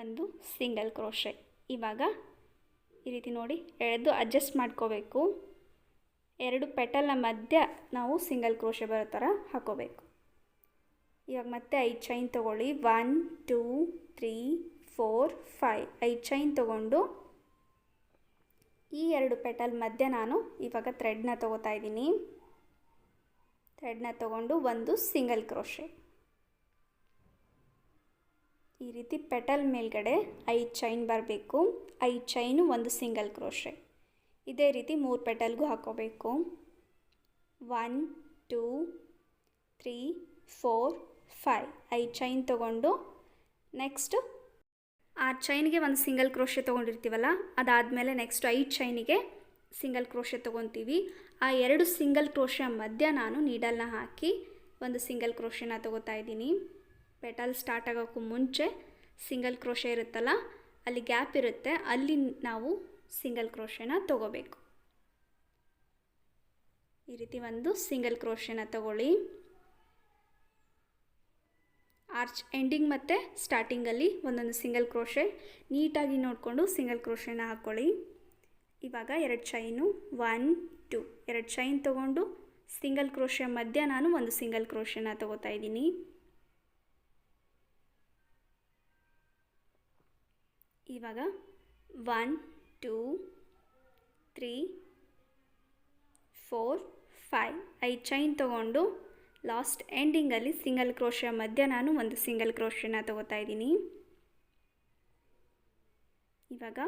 Speaker 1: ಒಂದು ಸಿಂಗಲ್ ಕ್ರೋಶೆ. ಇವಾಗ ಈ ರೀತಿ ನೋಡಿ ಎಳೆದು ಅಡ್ಜಸ್ಟ್ ಮಾಡ್ಕೋಬೇಕು. 2 ಪೆಟಲ್ನ ಮಧ್ಯ ನಾವು ಸಿಂಗಲ್ ಕ್ರೋಶೆ ಬರೋ ಥರ ಹಾಕೋಬೇಕು. ಇವಾಗ ಮತ್ತೆ 5 ಚೈನ್ ತೊಗೊಳ್ಳಿ. 1 2 3 4 5 5 ಚೈನ್ ತೊಗೊಂಡು ಈ 2 ಪೆಟಲ್ ಮಧ್ಯೆ ನಾನು ಇವಾಗ ಥ್ರೆಡ್ನ ತೊಗೋತಾ ಇದ್ದೀನಿ. ಥ್ರೆಡ್ನ ತೊಗೊಂಡು ಒಂದು ಸಿಂಗಲ್ ಕ್ರೋಶೆ. ಈ ರೀತಿ ಪೆಟಲ್ ಮೇಲ್ಗಡೆ 5 ಚೈನ್ ಬರಬೇಕು. 5 ಚೈನು ಒಂದು ಸಿಂಗಲ್ ಕ್ರೋಶೆ. ಇದೇ ರೀತಿ 3 ಪೆಟಲ್ಗೂ ಹಾಕೋಬೇಕು. 1 2 3 4 5 5 ಚೈನ್ ತೊಗೊಂಡು ನೆಕ್ಸ್ಟು 6 ಚೈನಿಗೆ ಒಂದು ಸಿಂಗಲ್ ಕ್ರೋಶೆ ತೊಗೊಂಡಿರ್ತೀವಲ್ಲ, ಅದಾದಮೇಲೆ ನೆಕ್ಸ್ಟ್ 5 ಚೈನಿಗೆ ಸಿಂಗಲ್ ಕ್ರೋಶೆ ತೊಗೊತೀವಿ. ಆ 2 ಸಿಂಗಲ್ ಕ್ರೋಶೆ ಮಧ್ಯ ನಾನು ನೀಡಲ್ನ ಹಾಕಿ ಒಂದು ಸಿಂಗಲ್ ಕ್ರೋಶೆನ ತೊಗೋತಾ ಇದ್ದೀನಿ. ಪೆಟಲ್ ಸ್ಟಾರ್ಟ್ ಆಗೋಕ್ಕೂ ಮುಂಚೆ ಸಿಂಗಲ್ ಕ್ರೋಶೆ ಇರುತ್ತಲ್ಲ, ಅಲ್ಲಿ ಗ್ಯಾಪ್ ಇರುತ್ತೆ, ಅಲ್ಲಿ ನಾವು ಸಿಂಗಲ್ ಕ್ರೋಶೆನ ತೊಗೋಬೇಕು. ಈ ರೀತಿ ಒಂದು ಸಿಂಗಲ್ ಕ್ರೋಶೆನ ತೊಗೊಳ್ಳಿ. ಆರ್ಚ್ ಎಂಡಿಂಗ್ ಮತ್ತು ಸ್ಟಾರ್ಟಿಂಗಲ್ಲಿ ಒಂದೊಂದು ಸಿಂಗಲ್ ಕ್ರೋಶೆ ನೀಟಾಗಿ ನೋಡಿಕೊಂಡು ಸಿಂಗಲ್ ಕ್ರೋಶೆನ ಹಾಕ್ಕೊಳ್ಳಿ. ಇವಾಗ 2 ಚೈನು 1 2 2 ಚೈನ್ ತೊಗೊಂಡು ಸಿಂಗಲ್ ಕ್ರೋಶೆ ಮಧ್ಯ ನಾನು ಒಂದು ಸಿಂಗಲ್ ಕ್ರೋಶೆನ ತೊಗೋತಾ ಇದ್ದೀನಿ. ಇವಾಗ 1 2 3 4 5 5 ಚೈನ್ ತೊಗೊಂಡು ಲಾಸ್ಟ್ ಎಂಡಿಂಗಲ್ಲಿ ಸಿಂಗಲ್ ಕ್ರೋಶೆ ಮಧ್ಯ ನಾನು ಒಂದು ಸಿಂಗಲ್ ಕ್ರೋಶೆನ ತೊಗೋತಾ ಇದ್ದೀನಿ. ಇವಾಗ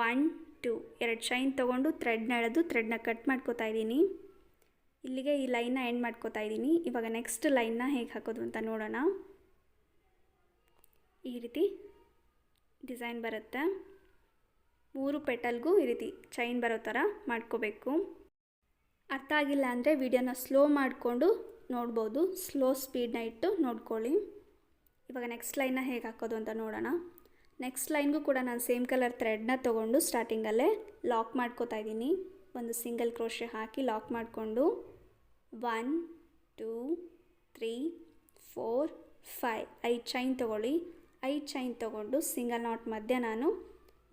Speaker 1: 1 2 2 ಚೈನ್ ತೊಗೊಂಡು ಥ್ರೆಡ್ನ ಎಳೆದು ಥ್ರೆಡ್ನ ಕಟ್ ಮಾಡ್ಕೋತಾ ಇದ್ದೀನಿ. ಇಲ್ಲಿಗೆ ಈ ಲೈನ್ನ ಎಂಡ್ ಮಾಡ್ಕೋತಾ ಇದ್ದೀನಿ. ಇವಾಗ ನೆಕ್ಸ್ಟ್ ಲೈನ್ನ ಹೇಗೆ ಹಾಕೋದು ಅಂತ ನೋಡೋಣ. ಈ ರೀತಿ ಡಿಸೈನ್ ಬರುತ್ತೆ. 3 ಪೆಟಲ್ಗೂ ಈ ರೀತಿ ಚೈನ್ ಬರೋ ಥರ ಮಾಡ್ಕೋಬೇಕು. ಅರ್ಥ ಆಗಿಲ್ಲ ಅಂದರೆ ವಿಡಿಯೋನ ಸ್ಲೋ ಮಾಡಿಕೊಂಡು ನೋಡ್ಬೋದು, ಸ್ಲೋ ಸ್ಪೀಡ್ನ ಇಟ್ಟು ನೋಡ್ಕೊಳ್ಳಿ. ಇವಾಗ ನೆಕ್ಸ್ಟ್ ಲೈನ್ನ ಹೇಗೆ ಹಾಕೋದು ಅಂತ ನೋಡೋಣ. ನೆಕ್ಸ್ಟ್ ಲೈನ್ಗೂ ಕೂಡ ನಾನು ಸೇಮ್ ಕಲರ್ ಥ್ರೆಡ್ನ ತೊಗೊಂಡು ಸ್ಟಾರ್ಟಿಂಗಲ್ಲೇ ಲಾಕ್ ಮಾಡ್ಕೋತಾ ಇದ್ದೀನಿ. ಒಂದು ಸಿಂಗಲ್ ಕ್ರೋಶೆ ಹಾಕಿ ಲಾಕ್ ಮಾಡಿಕೊಂಡು 1 2 3 4 5 5 ಚೈನ್ ತೊಗೊಳ್ಳಿ. 5 ಚೈನ್ ತೊಗೊಂಡು ಸಿಂಗಲ್ ನಾಟ್ ಮಧ್ಯೆ ನಾನು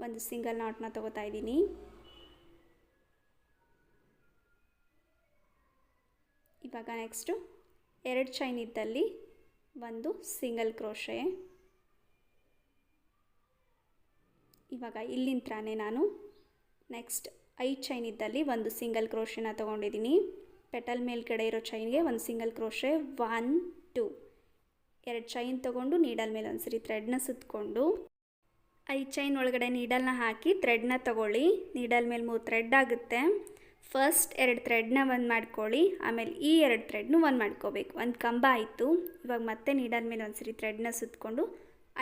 Speaker 1: ಒಂದು ಸಿಂಗಲ್ ನಾಟ್ನ ತೊಗೋತಾ ಇದ್ದೀನಿ. ಇವಾಗ ನೆಕ್ಸ್ಟು 2 ಚೈನ್ ಇದ್ದಲ್ಲಿ ಒಂದು ಸಿಂಗಲ್ ಕ್ರೋಶೆ. ಇವಾಗ ಇಲ್ಲಿಂತ್ರನೇ ನಾನು ನೆಕ್ಸ್ಟ್ 5 ಚೈನ್ ಇದ್ದಲ್ಲಿ ಒಂದು ಸಿಂಗಲ್ ಕ್ರೋಶೆನ ತೊಗೊಂಡಿದ್ದೀನಿ. ಪೆಟಲ್ ಮೇಲ್ಗಡೆ ಇರೋ ಚೈನ್ಗೆ ಒಂದು ಸಿಂಗಲ್ ಕ್ರೋಶೆ. 1 2 2 ಚೈನ್ ತೊಗೊಂಡು ನೀಡಲ್ ಮೇಲೆ ಒಂದ್ಸರಿ ಥ್ರೆಡ್ನ ಸುತ್ತಕೊಂಡು 5 ಚೈನ್ ಒಳಗಡೆ ನೀಡಲ್ನ ಹಾಕಿ ಥ್ರೆಡ್ನ ತೊಗೊಳ್ಳಿ. ನೀಡಲ್ ಮೇಲೆ 3 ಥ್ರೆಡ್ ಆಗುತ್ತೆ. ಫಸ್ಟ್ 2 ಥ್ರೆಡ್ನ ಒಂದು ಮಾಡ್ಕೊಳ್ಳಿ, ಆಮೇಲೆ ಈ 2 ಥ್ರೆಡ್ನು ಒಂದು ಮಾಡ್ಕೋಬೇಕು. ಒಂದು ಕಂಬ ಆಯಿತು. ಇವಾಗ ಮತ್ತೆ ನೀಡಲ್ ಮೇಲೆ ಒಂದ್ಸರಿ ಥ್ರೆಡ್ನ ಸುತ್ತಕೊಂಡು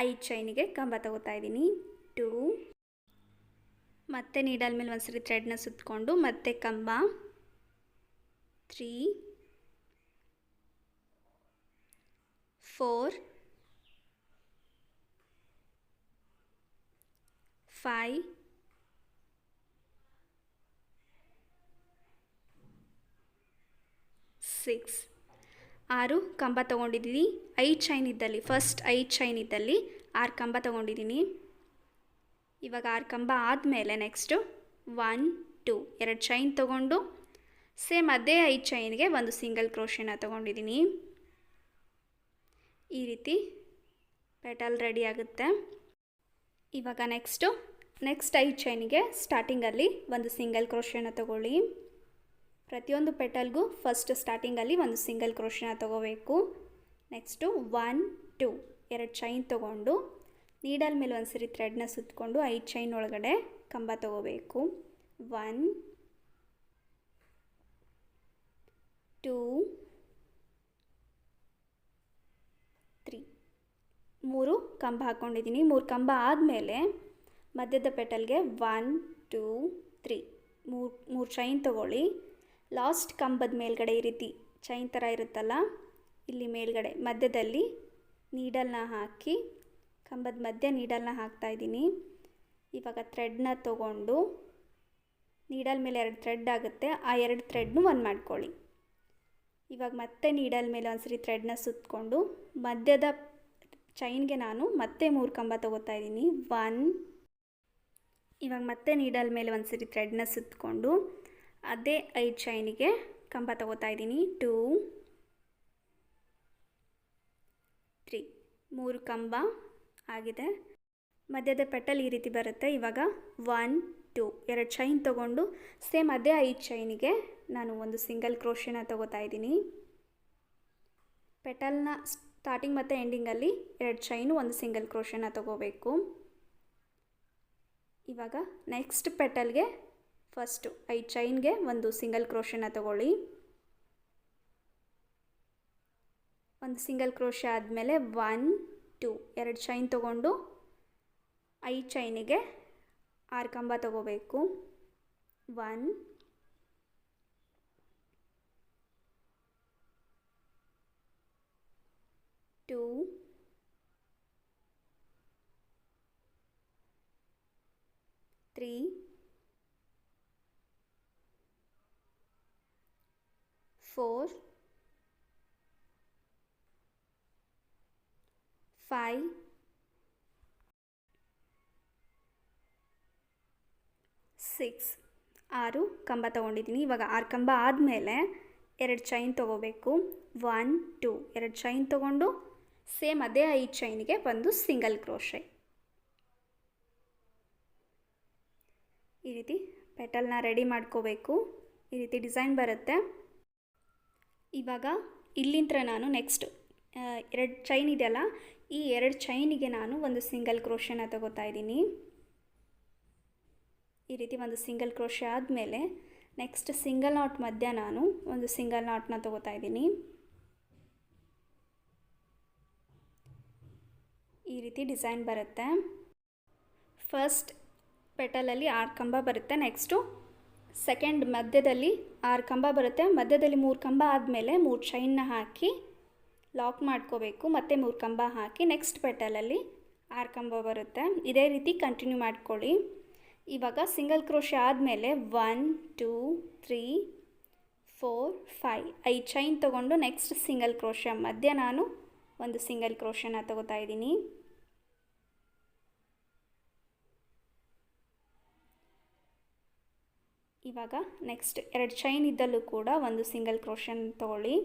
Speaker 1: 5 ಚೈನಿಗೆ ಕಂಬ ತೊಗೋತಾ ಇದ್ದೀನಿ. 2 ಮತ್ತೆ ನೀಡಲ್ ಮೇಲೆ ಒಂದ್ಸರಿ ಥ್ರೆಡ್ನ ಸುತ್ತಕೊಂಡು ಮತ್ತೆ ಕಂಬ. 3 4 5 6 6 ಕಂಬ ತೊಗೊಂಡಿದ್ದೀನಿ. 5 ಚೈನ್ ಇದ್ದಲ್ಲಿ ಫಸ್ಟ್ 5 ಚೈನ್ ಇದ್ದಲ್ಲಿ 6 ಕಂಬ ತೊಗೊಂಡಿದ್ದೀನಿ. ಇವಾಗ 6 ಕಂಬ ಆದಮೇಲೆ ನೆಕ್ಸ್ಟು 1 2 2 ಚೈನ್ ತೊಗೊಂಡು ಸೇಮ್ ಅದೇ 5 ಚೈನ್ಗೆ ಒಂದು ಸಿಂಗಲ್ ಕ್ರೋಶೆನ ತೊಗೊಂಡಿದ್ದೀನಿ. ಈ ರೀತಿ ಪೆಟಲ್ ರೆಡಿ ಆಗುತ್ತೆ. ಇವಾಗ ನೆಕ್ಸ್ಟು ನೆಕ್ಸ್ಟ್ 5 ಚೈನಿಗೆ ಸ್ಟಾರ್ಟಿಂಗಲ್ಲಿ ಒಂದು ಸಿಂಗಲ್ ಕ್ರೋಶೆನ ತಗೊಳ್ಳಿ. ಪ್ರತಿಯೊಂದು ಪೆಟಲ್ಗೂ ಫಸ್ಟ್ ಸ್ಟಾರ್ಟಿಂಗಲ್ಲಿ ಒಂದು ಸಿಂಗಲ್ ಕ್ರೋಶೆನ ತಗೋಬೇಕು. ನೆಕ್ಸ್ಟು 1 2 2 ಚೈನ್ ತೊಗೊಂಡು ನೀಡಲ್ ಮೇಲೆ ಒಂದು ಸರಿ ಥ್ರೆಡ್ನ ಸುತ್ತಕೊಂಡು 5 ಚೈನ್ ಒಳಗಡೆ ಕಂಬ ತಗೋಬೇಕು. 1 2 3 3 ಕಂಬ ಹಾಕ್ಕೊಂಡಿದ್ದೀನಿ. 3 ಕಂಬ ಆದಮೇಲೆ ಮಧ್ಯದ ಪೆಟಲ್ಗೆ 1 2 3 ಮೂರು ಚೈನ್ ತೊಗೊಳ್ಳಿ. ಲಾಸ್ಟ್ ಕಂಬದ ಮೇಲ್ಗಡೆ ಈ ರೀತಿ ಚೈನ್ ಥರ ಇರುತ್ತಲ್ಲ, ಇಲ್ಲಿ ಮೇಲ್ಗಡೆ ಮಧ್ಯದಲ್ಲಿ ನೀಡಲ್ನ ಹಾಕಿ, ಕಂಬದ ಮಧ್ಯೆ ನೀಡಲ್ನ ಹಾಕ್ತಾಯಿದ್ದೀನಿ. ಇವಾಗ ಥ್ರೆಡ್ನ ತೊಗೊಂಡು ನೀಡಲ್ ಮೇಲೆ 2 ಥ್ರೆಡ್ ಆಗುತ್ತೆ, ಆ 2 ಥ್ರೆಡ್ನು ಒಂದು ಮಾಡ್ಕೊಳ್ಳಿ. ಇವಾಗ ಮತ್ತೆ ನೀಡಲ್ ಮೇಲೆ ಒಂದು ಸರಿ ಥ್ರೆಡ್ನ ಸುತ್ತಕೊಂಡು ಮಧ್ಯದ ಚೈನ್ಗೆ ನಾನು ಮತ್ತೆ 3 ಕಂಬ ತೊಗೋತಾ ಇದ್ದೀನಿ. 1 ಇವಾಗ ಮತ್ತೆ ನೀಡಲ್ ಮೇಲೆ ಒಂದು ಸರಿ ಥ್ರೆಡ್ನ ಸುತ್ತಕೊಂಡು ಅದೇ 5 ಚೈನಿಗೆ ಕಂಬ ತೊಗೋತಾ ಇದ್ದೀನಿ. 2 3 3 ಕಂಬ ಆಗಿದೆ. ಮಧ್ಯದ ಪೆಟಲ್ ಈ ರೀತಿ ಬರುತ್ತೆ. ಇವಾಗ 1 2 2 ಚೈನ್ ತೊಗೊಂಡು ಸೇಮ್ ಅದೇ 5 ಚೈನಿಗೆ ನಾನು ಒಂದು ಸಿಂಗಲ್ ಕ್ರೋಶೆನ ತೊಗೋತಾ ಇದ್ದೀನಿ. ಪೆಟಲ್ನ ಸ್ಟಾರ್ಟಿಂಗ್ ಮತ್ತು ಎಂಡಿಂಗಲ್ಲಿ 2 ಚೈನು ಒಂದು ಸಿಂಗಲ್ ಕ್ರೋಶೆನ ತೊಗೋಬೇಕು. ಇವಾಗ ನೆಕ್ಸ್ಟ್ ಪೆಟಲ್ಗೆ ಫಸ್ಟು 5 ಚೈನ್ಗೆ ಒಂದು ಸಿಂಗಲ್ ಕ್ರೋಶೆನ ತಗೊಳ್ಳಿ. ಒಂದು ಸಿಂಗಲ್ ಕ್ರೋಶೆ ಆದಮೇಲೆ 1 2 2 ಚೈನ್ ತೊಗೊಂಡು 5 ಚೈನಿಗೆ 6 ಕಂಬ ತಗೋಬೇಕು. 1 2 3 4 5 6 6 ಕಂಬ ತೊಗೊಂಡಿದ್ದೀನಿ. ಇವಾಗ 6 ಕಂಬ ಆದಮೇಲೆ 2 ಚೈನ್ ತೊಗೋಬೇಕು. 1 2 2 ಚೈನ್ ತೊಗೊಂಡು ಸೇಮ್ ಅದೇ 5 ಚೈನಿಗೆ ಒಂದು ಸಿಂಗಲ್ ಕ್ರೋಶೆ. ಈ ರೀತಿ ಪೆಟಲ್ನ ರೆಡಿ ಮಾಡ್ಕೋಬೇಕು. ಈ ರೀತಿ ಡಿಸೈನ್ ಬರುತ್ತೆ. ಇವಾಗ ಇಲ್ಲಿಂದ ನಾನು ನೆಕ್ಸ್ಟ್ 2 ಚೈನ್ ಇದೆಯಲ್ಲ, ಈ 2 ಚೈನಿಗೆ ನಾನು ಒಂದು ಸಿಂಗಲ್ ಕ್ರೋಶೆನ ತಗೋತಾ ಇದ್ದೀನಿ. ಈ ರೀತಿ ಒಂದು ಸಿಂಗಲ್ ಕ್ರೋಶೆ ಆದಮೇಲೆ ನೆಕ್ಸ್ಟ್ ಸಿಂಗಲ್ ನಾಟ್ ಮಧ್ಯ ನಾನು ಒಂದು ಸಿಂಗಲ್ ನಾಟ್ನ ತಗೋತಾ ಇದ್ದೀನಿ. ಈ ರೀತಿ ಡಿಸೈನ್ ಬರುತ್ತೆ. ಫಸ್ಟ್ ಪೆಟಲಲ್ಲಿ 6 ಕಂಬ ಬರುತ್ತೆ. ನೆಕ್ಸ್ಟು ಸೆಕೆಂಡ್ ಮಧ್ಯದಲ್ಲಿ 6 ಕಂಬ ಬರುತ್ತೆ. ಮಧ್ಯದಲ್ಲಿ 3 ಕಂಬ ಆದಮೇಲೆ 3 ಚೈನ್ನ ಹಾಕಿ ಲಾಕ್ ಮಾಡ್ಕೋಬೇಕು. ಮತ್ತೆ 3 ಕಂಬ ಹಾಕಿ ನೆಕ್ಸ್ಟ್ ಪೆಟಲಲ್ಲಿ 6 ಕಂಬ ಬರುತ್ತೆ. ಇದೇ ರೀತಿ ಕಂಟಿನ್ಯೂ ಮಾಡ್ಕೊಳ್ಳಿ. ಇವಾಗ ಸಿಂಗಲ್ ಕ್ರೋಶೆ ಆದಮೇಲೆ 1 2 3 4 5 5 ಚೈನ್ ತೊಗೊಂಡು ನೆಕ್ಸ್ಟ್ ಸಿಂಗಲ್ ಕ್ರೋಶೆ ಮಧ್ಯ ನಾನು ಒಂದು ಸಿಂಗಲ್ ಕ್ರೋಶೆನ ತಗೋತಾ ಇದ್ದೀನಿ. ಇವಾಗ ನೆಕ್ಸ್ಟ್ 2 ಚೈನ್ ಇದ್ದಲ್ಲೂ ಕೂಡ ಒಂದು ಸಿಂಗಲ್ ಕ್ರೋಶೆನ ತಗೊಳ್ಳಿ.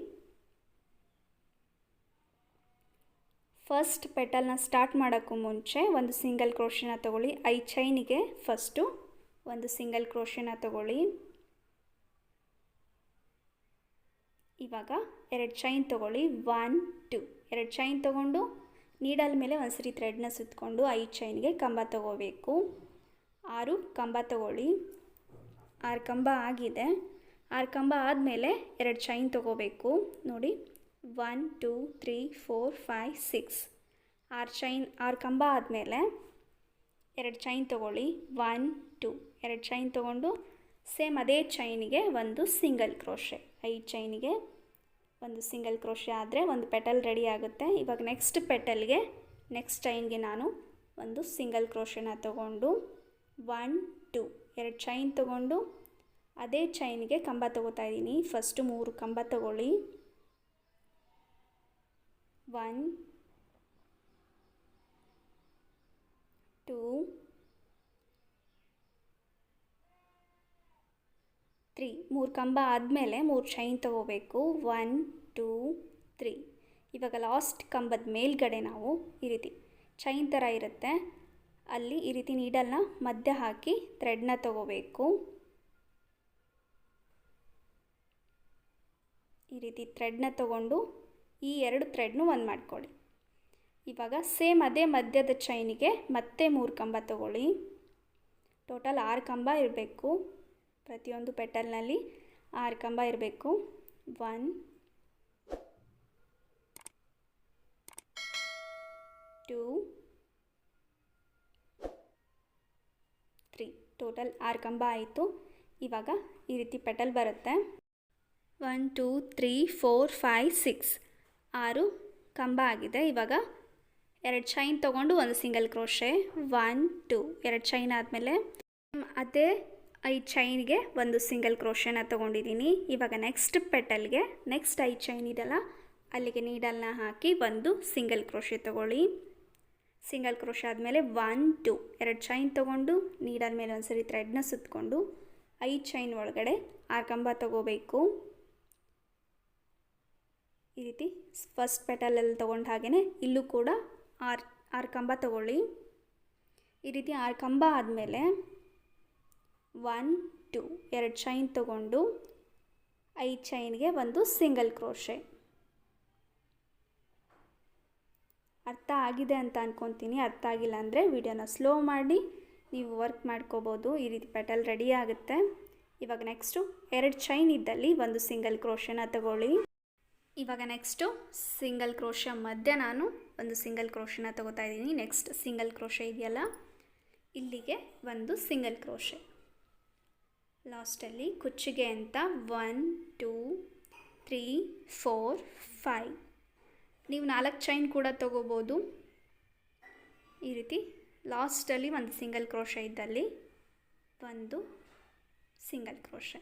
Speaker 1: ಫಸ್ಟ್ ಪೆಟಲ್ನ ಸ್ಟಾರ್ಟ್ ಮಾಡೋಕ್ಕೂ ಮುಂಚೆ ಒಂದು ಸಿಂಗಲ್ ಕ್ರೋಶೆನ ತಗೊಳ್ಳಿ. 5 ಚೈನಿಗೆ ಫಸ್ಟು ಒಂದು ಸಿಂಗಲ್ ಕ್ರೋಶೆನ ತಗೊಳ್ಳಿ. ಇವಾಗ 2 ಚೈನ್ ತಗೊಳ್ಳಿ. 1 2 2 ಚೈನ್ ತೊಗೊಂಡು ನೀಡಲ್ ಮೇಲೆ ಒಂದು ಸರಿ ಥ್ರೆಡ್ನ ಸುತ್ತಕೊಂಡು 5 ಚೈನ್ಗೆ ಕಂಬ ತಗೋಬೇಕು. 6 ಕಂಬ ತಗೊಳ್ಳಿ. 6 ಕಂಬ ಆಗಿದೆ. 6 ಕಂಬ ಆದಮೇಲೆ 2 ಚೈನ್ ತೊಗೋಬೇಕು. ನೋಡಿ 1 2 3 4 5 6 6 ಕಂಬ ಆದಮೇಲೆ 2 ಚೈನ್ ತೊಗೊಳ್ಳಿ. 1 2 2 ಚೈನ್ ತೊಗೊಂಡು ಸೇಮ್ ಅದೇ ಚೈನಿಗೆ ಒಂದು ಸಿಂಗಲ್ ಕ್ರೋಶೆ. 5 ಚೈನಿಗೆ ಒಂದು ಸಿಂಗಲ್ ಕ್ರೋಶೆ ಆದರೆ ಒಂದು ಪೆಟಲ್ ರೆಡಿ ಆಗುತ್ತೆ. ಇವಾಗ ನೆಕ್ಸ್ಟ್ ಪೆಟಲ್ಗೆ ನೆಕ್ಸ್ಟ್ ಚೈನ್ಗೆ ನಾನು ಒಂದು ಸಿಂಗಲ್ ಕ್ರೋಶೆನ ತೊಗೊಂಡು 1 2 2 ಚೈನ್ ತೊಗೊಂಡು ಅದೇ ಚೈನಿಗೆ ಕಂಬ ತೊಗೋತಾ ಇದ್ದೀನಿ. ಫಸ್ಟು 3 ಕಂಬ ತೊಗೊಳ್ಳಿ. 1 2 3 3 ಕಂಬ ಆದಮೇಲೆ 3 ಚೈನ್ ತೊಗೋಬೇಕು. 1 2 3 ಇವಾಗ ಲಾಸ್ಟ್ ಕಂಬದ ಮೇಲ್ಗಡೆ ನಾವು ಈ ರೀತಿ ಚೈನ್ ಥರ ಇರುತ್ತೆ, ಅಲ್ಲಿ ಈ ರೀತಿ ನೀಡಲ್ನ ಮಧ್ಯ ಹಾಕಿ ಥ್ರೆಡ್ನ ತಗೋಬೇಕು. ಈ ರೀತಿ ಥ್ರೆಡ್ನ ತಗೊಂಡು ಈ 2 ಥ್ರೆಡ್ನು ಒಂದು ಮಾಡ್ಕೊಳ್ಳಿ. ಇವಾಗ ಸೇಮ್ ಅದೇ ಮಧ್ಯದ ಚೈನಿಗೆ ಮತ್ತೆ 3 ಕಂಬ ತಗೊಳ್ಳಿ. ಟೋಟಲ್ 6 ಕಂಬ ಇರಬೇಕು. ಪ್ರತಿಯೊಂದು ಪೆಟಲ್ನಲ್ಲಿ 6 ಕಂಬ ಇರಬೇಕು. 1 2 3 ಟೋಟಲ್ 6 ಕಂಬ ಆಯಿತು. ಇವಾಗ ಈ ರೀತಿ ಪೆಟಲ್ ಬರುತ್ತೆ. 1 2 3 4 5 6 6 ಕಂಬ ಆಗಿದೆ. ಇವಾಗ 2 ಚೈನ್ ತೊಗೊಂಡು ಒಂದು ಸಿಂಗಲ್ ಕ್ರೋಶೆ. 1 2 2 ಚೈನ್ ಆದಮೇಲೆ ಅದೇ 5 ಚೈನ್ಗೆ ಒಂದು ಸಿಂಗಲ್ ಕ್ರೋಶೆನ ತೊಗೊಂಡಿದ್ದೀನಿ. ಇವಾಗ ನೆಕ್ಸ್ಟ್ ಪೆಟಲ್ಗೆ ನೆಕ್ಸ್ಟ್ 5 ಚೈನ್ ಇದೆಲ್ಲ ಅಲ್ಲಿಗೆ ನೀಡಲ್ನ ಹಾಕಿ ಒಂದು ಸಿಂಗಲ್ ಕ್ರೋಶೆ ತೊಗೊಳ್ಳಿ. ಸಿಂಗಲ್ ಕ್ರೋಶೆ ಆದಮೇಲೆ 1 2 2 ಚೈನ್ ತೊಗೊಂಡು ನೀಡಲ್ ಮೇಲೆ ಒಂದು ಸರಿ ಥ್ರೆಡ್ನ ಸುತ್ತಕೊಂಡು 5 ಚೈನ್ ಒಳಗಡೆ 6 ಕಂಬ ತೊಗೋಬೇಕು. ಈ ರೀತಿ ಫಸ್ಟ್ ಪೆಟಲಲ್ಲಿ ತೊಗೊಂಡು ಹಾಗೆಯೇ ಇಲ್ಲೂ ಕೂಡ 6 ಕಂಬ ತೊಗೊಳ್ಳಿ. ಈ ರೀತಿ 6 ಕಂಬ ಆದಮೇಲೆ 1 2 2 ಚೈನ್ ತೊಗೊಂಡು 5 ಚೈನ್ಗೆ ಒಂದು ಸಿಂಗಲ್ ಕ್ರೋಶೆ. ಅರ್ಥ ಆಗಿದೆ ಅಂತ ಅಂದ್ಕೊತೀನಿ. ಅರ್ಥ ಆಗಿಲ್ಲ ಅಂದರೆ ವಿಡಿಯೋನ ಸ್ಲೋ ಮಾಡಿ ನೀವು ವರ್ಕ್ ಮಾಡ್ಕೋಬೋದು. ಈ ರೀತಿ ಪೆಟಲ್ ರೆಡಿ ಆಗುತ್ತೆ. ಇವಾಗ ನೆಕ್ಸ್ಟು 2 ಚೈನ್ ಇದ್ದಲ್ಲಿ ಒಂದು ಸಿಂಗಲ್ ಕ್ರೋಶೆನ ತಗೊಳ್ಳಿ. ಇವಾಗ ನೆಕ್ಸ್ಟು ಸಿಂಗಲ್ ಕ್ರೋಶೆ ಮಧ್ಯೆ ನಾನು ಒಂದು ಸಿಂಗಲ್ ಕ್ರೋಶೆನ ತಗೋತಾ ಇದ್ದೀನಿ. ನೆಕ್ಸ್ಟ್ ಸಿಂಗಲ್ ಕ್ರೋಶೆ ಇದೆಯಲ್ಲ ಇಲ್ಲಿಗೆ ಒಂದು ಸಿಂಗಲ್ ಕ್ರೋಶೆ. ಲಾಸ್ಟಲ್ಲಿ ಕುಚ್ಚಿಗೆ ಅಂತ 1 2 3 4 5 ನೀವು 4 ಚೈನ್ ಕೂಡ ತೊಗೋಬೋದು. ಈ ರೀತಿ ಲಾಸ್ಟಲ್ಲಿ ಒಂದು ಸಿಂಗಲ್ ಕ್ರೋಶೆ ಇದ್ದಲ್ಲಿ ಒಂದು ಸಿಂಗಲ್ ಕ್ರೋಶೆ.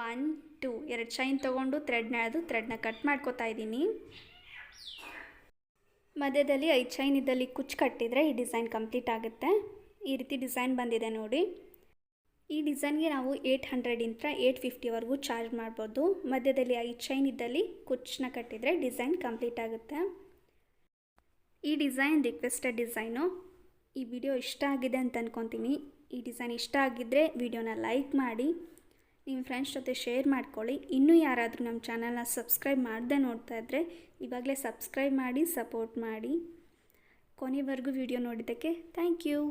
Speaker 1: 1 2 2 ಚೈನ್ ತೊಗೊಂಡು ಥ್ರೆಡ್ನ ಕಟ್ ಮಾಡ್ಕೋತಾ ಇದ್ದೀನಿ. ಮಧ್ಯದಲ್ಲಿ 5 ಚೈನ್ ಇದ್ದಲ್ಲಿ ಕುಚ್ಚು ಕಟ್ಟಿದರೆ ಈ ಡಿಸೈನ್ ಕಂಪ್ಲೀಟ್ ಆಗುತ್ತೆ. ಈ ರೀತಿ ಡಿಸೈನ್ ಬಂದಿದೆ ನೋಡಿ. ಈ ಡಿಸೈನ್ಗೆ ನಾವು 800ಇಂದ 850ವರೆಗೂ ಚಾರ್ಜ್ ಮಾಡ್ಬೋದು. ಮಧ್ಯದಲ್ಲಿ 5 ಚೈನ್ ಇದ್ದಲ್ಲಿ ಕುಚ್ಚನ್ನ ಕಟ್ಟಿದರೆ ಡಿಸೈನ್ ಕಂಪ್ಲೀಟ್ ಆಗುತ್ತೆ. ಈ ಡಿಸೈನ್ ರಿಕ್ವೆಸ್ಟೆಡ್ ಡಿಸೈನು. ಈ ವಿಡಿಯೋ ಇಷ್ಟ ಆಗಿದೆ ಅಂತ ಅಂದ್ಕೊತೀನಿ. ಈ ಡಿಸೈನ್ ಇಷ್ಟ ಆಗಿದ್ದರೆ ವಿಡಿಯೋನ ಲೈಕ್ ಮಾಡಿ, ನಿಮ್ಮ ಫ್ರೆಂಡ್ಸ್ ಜೊತೆ ಶೇರ್ ಮಾಡ್ಕೊಳ್ಳಿ. ಇನ್ನೂ ಯಾರಾದರೂ ನಮ್ಮ ಚಾನಲ್ನ ಸಬ್ಸ್ಕ್ರೈಬ್ ಮಾಡದೆ ನೋಡ್ತಾ ಇದ್ದರೆ ಇವಾಗಲೇ ಸಬ್ಸ್ಕ್ರೈಬ್ ಮಾಡಿ ಸಪೋರ್ಟ್ ಮಾಡಿ. ಕೊನೆವರೆಗೂ ವಿಡಿಯೋ ನೋಡಿದ್ದಕ್ಕೆ ಥ್ಯಾಂಕ್ ಯು.